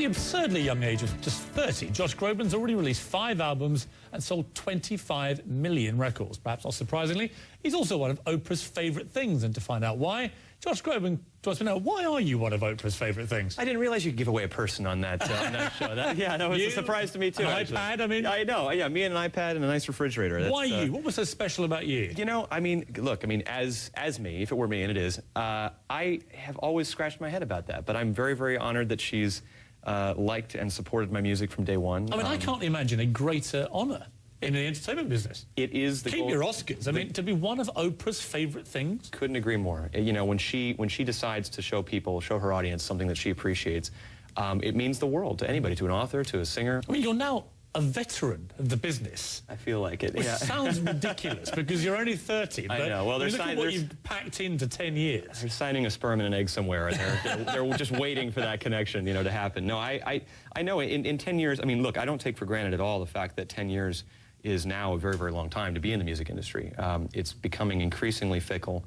the absurdly young age of just 30, Josh Groban's already released 5 albums and sold 25 million records. Perhaps not surprisingly, he's also one of Oprah's favourite things. And to find out why, Josh Groban wants to know, why are you one of Oprah's favourite things? I didn't realize you could give away a person on that, show. That was a surprise to me, too. An iPad, I mean? I know, yeah, me and an iPad and a nice refrigerator. Why you? What was so special about you? You know, I mean, look, I mean, as me, if it were me, and it is, I have always scratched my head about that. But I'm very, very honored that she's liked and supported my music from day one. I mean, I can't imagine a greater honour in the entertainment business. It is the Keep your Oscars. I mean, to be one of Oprah's favourite things. Couldn't agree more. You know, when she decides to show her audience something that she appreciates, it means the world to anybody, to an author, to a singer. I mean, you're now a veteran of the business. I feel like it. Which sounds ridiculous because you're only 30. But I know. Well, look at what you've packed into 10 years. They're signing a sperm and an egg somewhere, and they're just waiting for that connection, you know, to happen. No, I know in 10 years. I mean, look, I don't take for granted at all the fact that 10 years is now a very, very long time to be in the music industry. It's becoming increasingly fickle.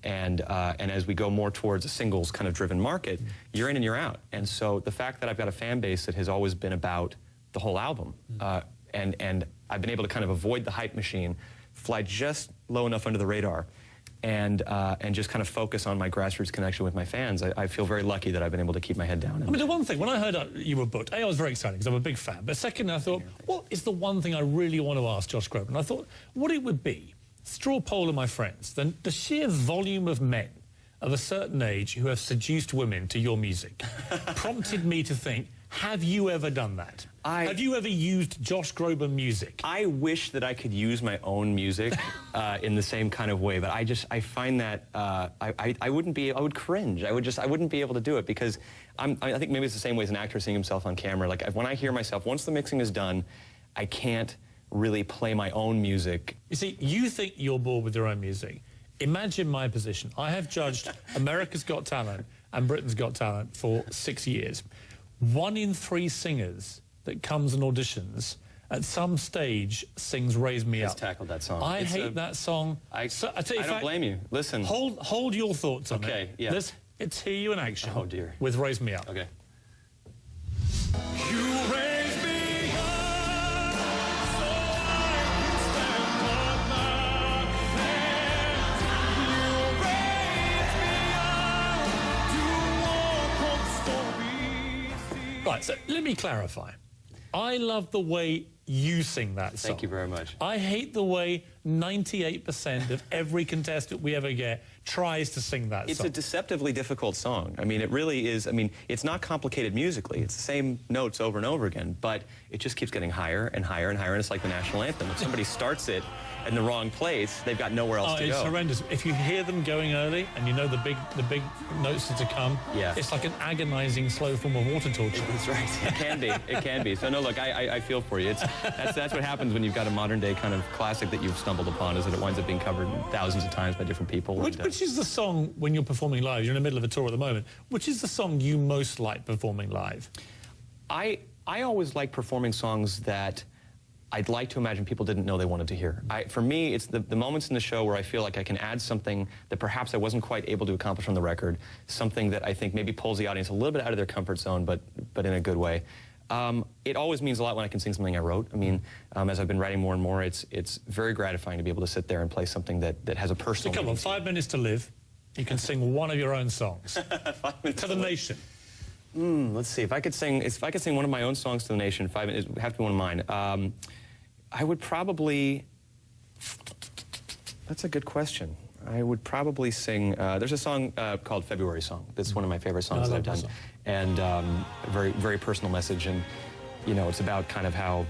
And as we go more towards a singles kind of driven market, you're in and you're out. And so the fact that I've got a fan base that has always been about the whole album, and I've been able to kind of avoid the hype machine, fly just low enough under the radar, and just kind of focus on my grassroots connection with my fans. I feel very lucky that I've been able to keep my head down. I mean, the one thing, when I heard you were booked, I was very excited because I'm a big fan. But second, I thought, what is the one thing I really want to ask Josh Groban? I thought, what it would be, straw poll of my friends, then the sheer volume of men of a certain age who have seduced women to your music prompted me to think, have you ever done that? Have you ever used Josh Groban music? I wish that I could use my own music in the same kind of way, but I find that I would cringe. I wouldn't be able to do it because I think maybe it's the same way as an actor seeing himself on camera. Like when I hear myself, once the mixing is done, I can't really play my own music. You see, you think you're bored with your own music. Imagine my position. I have judged America's Got Talent and Britain's Got Talent for 6 years. 1 in 3 singers that comes and auditions at some stage sings "Raise Me Up." Has tackled that song. I hate that song. I don't blame you. Listen. Hold your thoughts on it. Okay, yeah. Let's hear you in action. Oh, dear. With "Raise Me Up." Okay. You raise me up so I can stand on my feet. You raise me up to walk on stormy seas. Right, so let me clarify. I love the way you sing that song. Thank you very much. I hate the way 98% of every contestant we ever get tries to sing that song. It's a deceptively difficult song. I mean, it really is. I mean, it's not complicated musically. It's the same notes over and over again, but it just keeps getting higher and higher and higher, and it's like the national anthem. If somebody starts it in the wrong place, they've got nowhere else to go. It's horrendous. If you hear them going early and you know the big notes are to come, it's like an agonizing slow form of water torture. That's right. It can be. It can be. So no, look, I feel for you. That's what happens when you've got a modern day kind of classic that you've stumbled upon, is that it winds up being covered thousands of times by different people. Which is the song, when you're performing live, you're in the middle of a tour at the moment, which is the song you most like performing live? I always like performing songs that I'd like to imagine people didn't know they wanted to hear. For me, it's the moments in the show where I feel like I can add something that perhaps I wasn't quite able to accomplish on the record, something that I think maybe pulls the audience a little bit out of their comfort zone, but in a good way. It always means a lot when I can sing something I wrote. I mean, as I've been writing more and more, it's very gratifying to be able to sit there and play something that has a personal meaning. Come on, 5 minutes to live. You can sing one of your own songs 5 minutes to the nation. Let's see. If I could sing one of my own songs to the nation, 5 minutes, it would have to be one of mine. I would probably. That's a good question. I would probably sing. There's a song called "February Song." That's one of my favorite songs that I've done, and a very, very personal message. And you know, it's about kind of how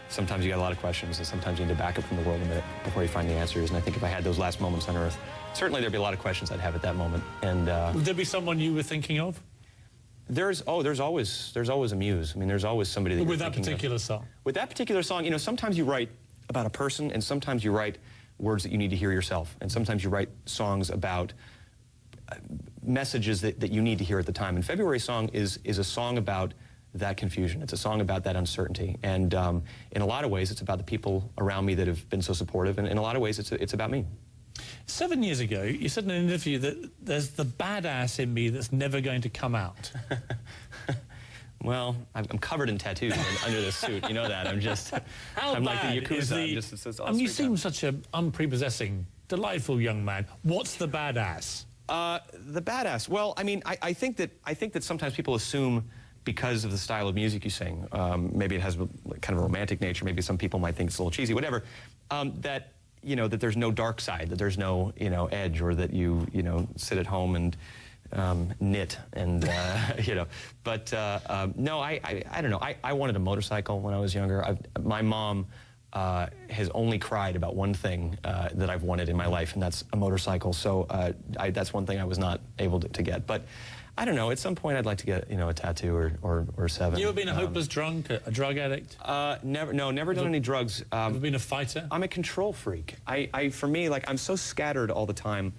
sometimes you got a lot of questions, and sometimes you need to back up from the world a minute before you find the answers. And I think if I had those last moments on Earth, certainly there'd be a lot of questions I'd have at that moment. And would there be someone you were thinking of? There's always a muse. I mean, there's always somebody that with that particular song. With that particular song, you know, sometimes you write about a person, and sometimes you write words that you need to hear yourself, and sometimes you write songs about messages that you need to hear at the time. And February Song is a song about that confusion. It's a song about that uncertainty, and in a lot of ways, it's about the people around me that have been so supportive, and in a lot of ways, it's about me. 7 years ago, you said in an interview that there's the badass in me that's never going to come out. Well, I'm covered in tattoos under this suit. You know that. I'm like the Yakuza. You seem such an unprepossessing, delightful young man. What's the badass? The badass. Well, I mean, I think that sometimes people assume, because of the style of music you sing, maybe it has kind of a romantic nature. Maybe some people might think it's a little cheesy, whatever. That that there's no dark side, that there's no edge, or that you sit at home and knit and But no, I don't know. I wanted a motorcycle when I was younger. My mom has only cried about one thing that I've wanted in my life, and that's a motorcycle. So that's one thing I was not able to get. But I don't know. At some point, I'd like to get a tattoo or 7. You ever been a hopeless drunk, a drug addict? Never. No, never done any drugs. Ever been a fighter? I'm a control freak. For me, like, I'm so scattered all the time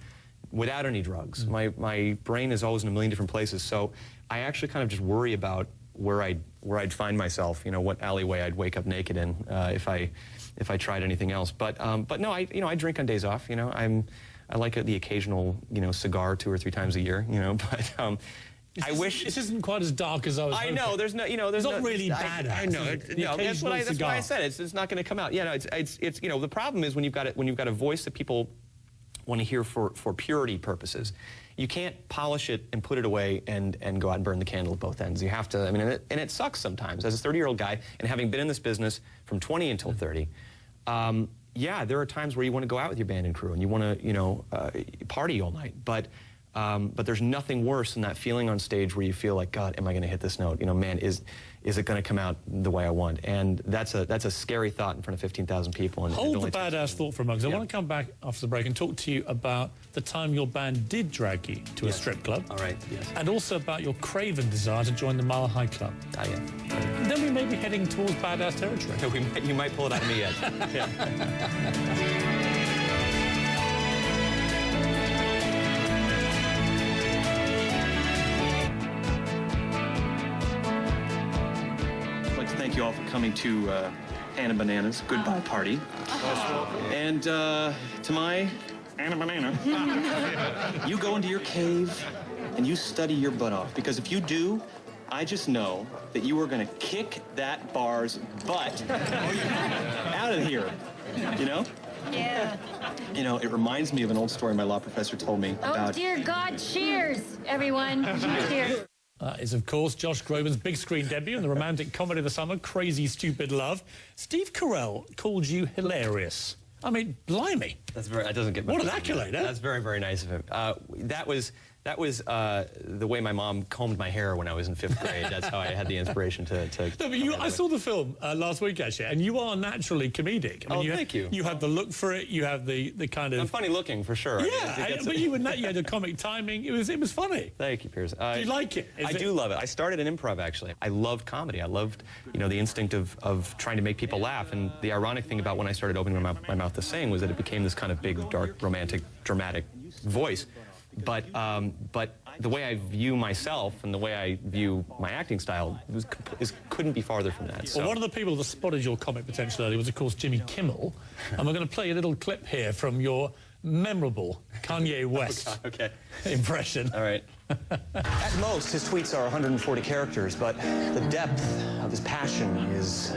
without any drugs. My brain is always in a million different places. So I actually kind of just worry about where I'd find myself. What alleyway I'd wake up naked in if I tried anything else. But no, I drink on days off. I like the occasional, cigar 2 or 3 times a year, but I wish... This isn't quite as dark as I was hoping. I know, there's no, there's not really badass. I know, that's why I said it's not going to come out. Yeah, no, it's the problem is when you've got a voice that people want to hear for purity purposes, you can't polish it and put it away and go out and burn the candle at both ends. You have to, and it sucks sometimes. As a 30-year-old guy, and having been in this business from 20 until 30, yeah, there are times where you want to go out with your band and crew and you want to, party all night. But there's nothing worse than that feeling on stage where you feel like, God, am I going to hit this note? Man, is it going to come out the way I want? And that's a scary thought in front of 15,000 people. And hold the badass thought for a moment. I want to come back after the break and talk to you about the time your band did drag you to a strip club. All right. Yes. And also about your craven desire to join the Mile High Club. Oh, yeah. Then we may be heading towards badass territory. You might pull it out of me yet. Yeah. Thank you all for coming to Anna Banana's goodbye party. And to my Anna Banana, you go into your cave and you study your butt off, because if you do, I just know that you are going to kick that bar's butt out of here, Yeah. It reminds me of an old story my law professor told me about... Oh, dear God, cheers, everyone. Cheers. That is, of course, Josh Groban's big screen debut in the romantic comedy of the summer, Crazy Stupid Love. Steve Carell called you hilarious. Blimey. That doesn't get much. What an accolade, eh? That's very, very nice of him. That was the way my mom combed my hair when I was in 5th grade. That's how I had the inspiration to no, but I saw the film last week, actually, and you are naturally comedic. Thank you. You have the look for it. You have the kind of... I'm funny looking, for sure. Yeah, but you had a comic timing. It was funny. Thank you, Piers. Do you like it? I do love it. I started in improv, actually. I loved comedy. I loved, the instinct of trying to make people laugh. And the ironic thing about when I started opening my mouth to sing was that it became this kind of big, dark, romantic, dramatic voice. But the way I view myself and the way I view my acting style couldn't be farther from that. So. Well, one of the people that spotted your comic potential earlier was, of course, Jimmy Kimmel. And we're going to play a little clip here from your memorable Kanye West impression. All right. At most, his tweets are 140 characters, but the depth of his passion is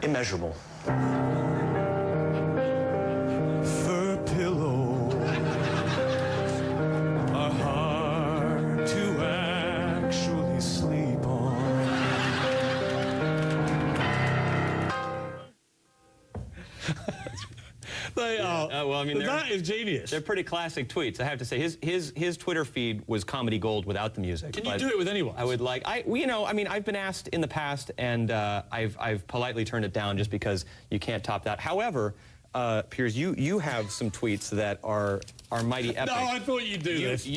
immeasurable. Fur pillow. They are. Well, that is genius. They're pretty classic tweets, I have to say. His Twitter feed was comedy gold without the music. Can you do it with anyone? I would like. I've been asked in the past, and I've politely turned it down just because you can't top that. However, Piers, you have some tweets that are mighty epic. No, I thought you'd do this.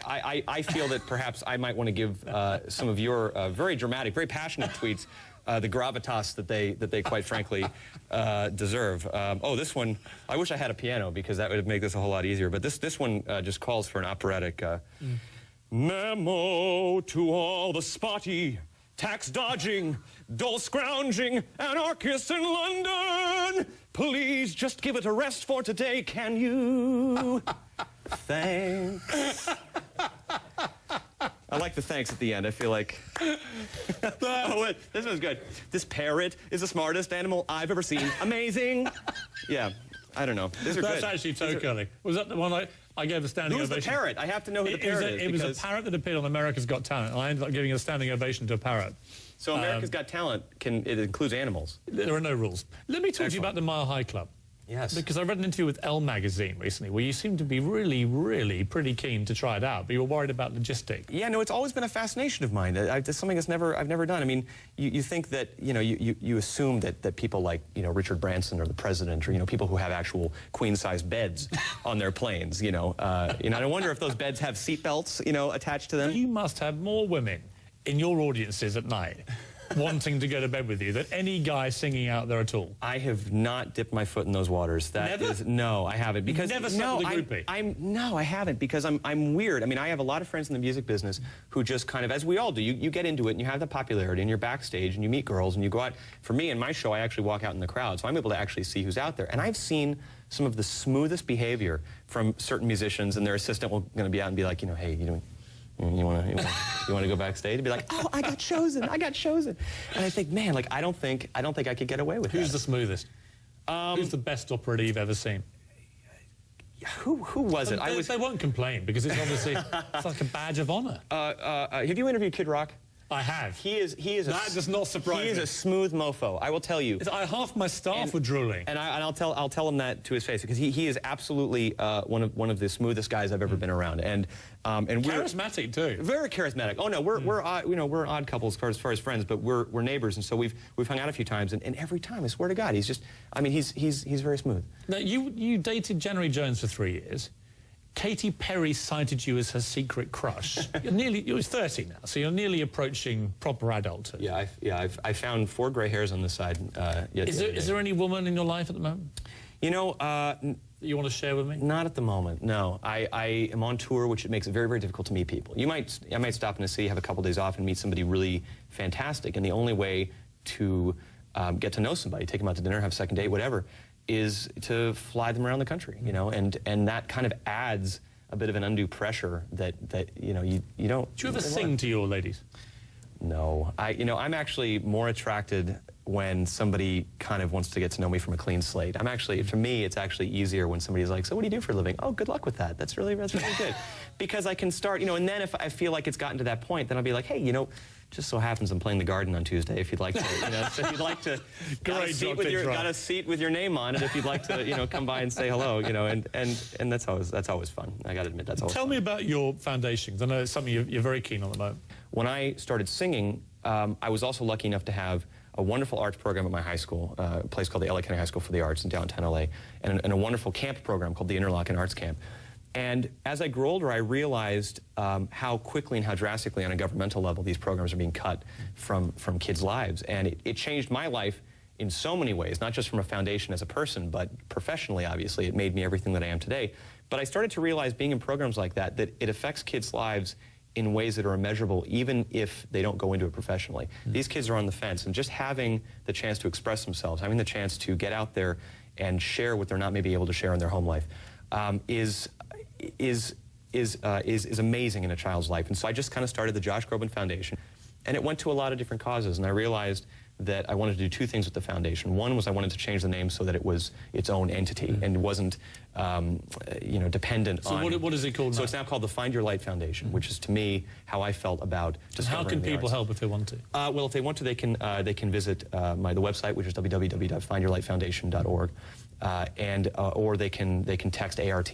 I feel that perhaps I might want to give some of your very dramatic, very passionate tweets the gravitas that they quite frankly deserve. This one, I wish I had a piano because that would make this a whole lot easier. But this one just calls for an operatic memo to all the spotty, tax-dodging, dull-scrounging anarchists in London. Please just give it a rest for today, can you? Thanks. I like the thanks at the end. I feel like... Oh, wait, this one's good. This parrot is the smartest animal I've ever seen. Amazing. Yeah, I don't know. These are That's good. actually toe curling. Was that the one I gave a standing Who's ovation? the parrot? I have to know who the parrot is. It was a parrot that appeared on America's Got Talent, and I ended up giving a standing ovation to a parrot. So America's Got Talent, it includes animals? There are no rules. Let me talk to you about the Mile High Club. Yes. Because I read an interview with Elle magazine recently where you seem to be really, really pretty keen to try it out, but you were worried about logistics. Yeah, no, it's always been a fascination of mine. It's something I've never done. I mean, you think that, you assume that people like, Richard Branson or the president or, people who have actual queen-size beds on their planes, and I wonder if those beds have seat belts, attached to them. You must have more women in your audiences at night wanting to go to bed with you than any guy singing out there at all. I have not dipped my foot in those waters. No, I haven't. Because never slept with a groupie? No, I haven't, because I'm weird. I mean, I have a lot of friends in the music business who just kind of, as we all do, you get into it and you have the popularity and you're backstage and you meet girls and you go out. For me, in my show, I actually walk out in the crowd, so I'm able to actually see who's out there. And I've seen some of the smoothest behavior from certain musicians, and their assistant will going to be out and be like, hey, you want to go backstage and be like, oh, I got chosen. And I think, man, like I don't think I could get away with that. Who's the smoothest? Who's the best operator you've ever seen? Who was it? They won't complain because it's obviously it's like a badge of honor. Have you interviewed Kid Rock? I have. He is. That does not surprise me. He is a smooth mofo. I will tell you. Half my staff were drooling. And I'll tell him that to his face, because he is absolutely one of the smoothest guys I've ever been around. And charismatic too. Very charismatic. Oh no, we're odd couples as far as friends, but we're neighbors, and so we've hung out a few times, and every time, I swear to God, he's very smooth. Now you dated January Jones for 3 years. Katy Perry cited you as her secret crush. You're 30 now, so you're nearly approaching proper adulthood. Yeah, I found 4 gray hairs on this side. Is there any woman in your life at the moment? That you want to share with me? Not at the moment, no. I am on tour, which makes it very, very difficult to meet people. I might stop in a city, have a couple days off, and meet somebody really fantastic. And the only way to get to know somebody, take them out to dinner, have a second date, whatever, is to fly them around the country, and that kind of adds a bit of an undue pressure that you don't. Do you ever sing to your ladies? No, I'm actually more attracted when somebody kind of wants to get to know me from a clean slate. For me, it's actually easier when somebody's like, so what do you do for a living? Oh, good luck with that. That's really good. Because I can start, and then if I feel like it's gotten to that point, then I'll be like, hey, just so happens I'm playing the Garden on Tuesday. If you'd like to, so if you'd like to, got a seat with your name on it. If you'd like to, come by and say hello, and that's always fun. I got to admit, that's always. Tell me about your foundations. I know it's something you're very keen on at the moment. When I started singing, I was also lucky enough to have a wonderful arts program at my high school, a place called the LA County High School for the Arts in downtown LA, and a wonderful camp program called the Interlochen Arts Camp. And as I grew older, I realized how quickly and how drastically on a governmental level these programs are being cut from kids' lives. And it changed my life in so many ways, not just from a foundation as a person, but professionally, obviously. It made me everything that I am today. But I started to realize, being in programs like that it affects kids' lives in ways that are immeasurable, even if they don't go into it professionally. These kids are on the fence, and just having the chance to express themselves, having the chance to get out there and share what they're not maybe able to share in their home life is amazing in a child's life. And so I just kind of started the Josh Groban Foundation, and it went to a lot of different causes, and I realized that I wanted to do 2 things with the foundation. One was I wanted to change the name so that it was its own entity and wasn't, dependent on. So what is it called now? So it's now called the Find Your Light Foundation, which is, to me, how I felt about discovering How can the people arts. help if they want to? Well, if they want to, they can visit the website, which is www.findyourlightfoundation.org. Or they can text ART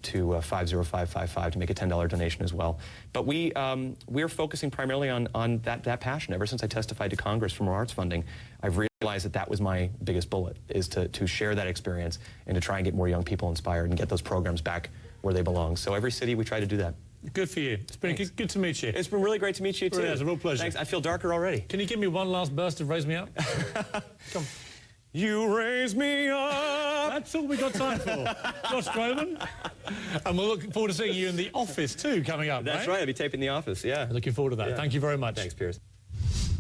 to 50555 to make a $10 donation as well. But we're focusing primarily on that passion. Ever since I testified to Congress for more arts funding, I've realized that was my biggest bullet, is to share that experience and to try and get more young people inspired and get those programs back where they belong. So every city we try to do that. Good for you. It's been good to meet you. It's been really great to meet you too. It's a real pleasure. Thanks. I feel darker already. Can you give me one last burst of Raise Me Up? Come. You raise me up. That's all we got time for. Josh Groban. And we're looking forward to seeing you in The Office too coming up, That's right. I'll be taping The Office, yeah. Looking forward to that. Yeah. Thank you very much. Thanks, Piers.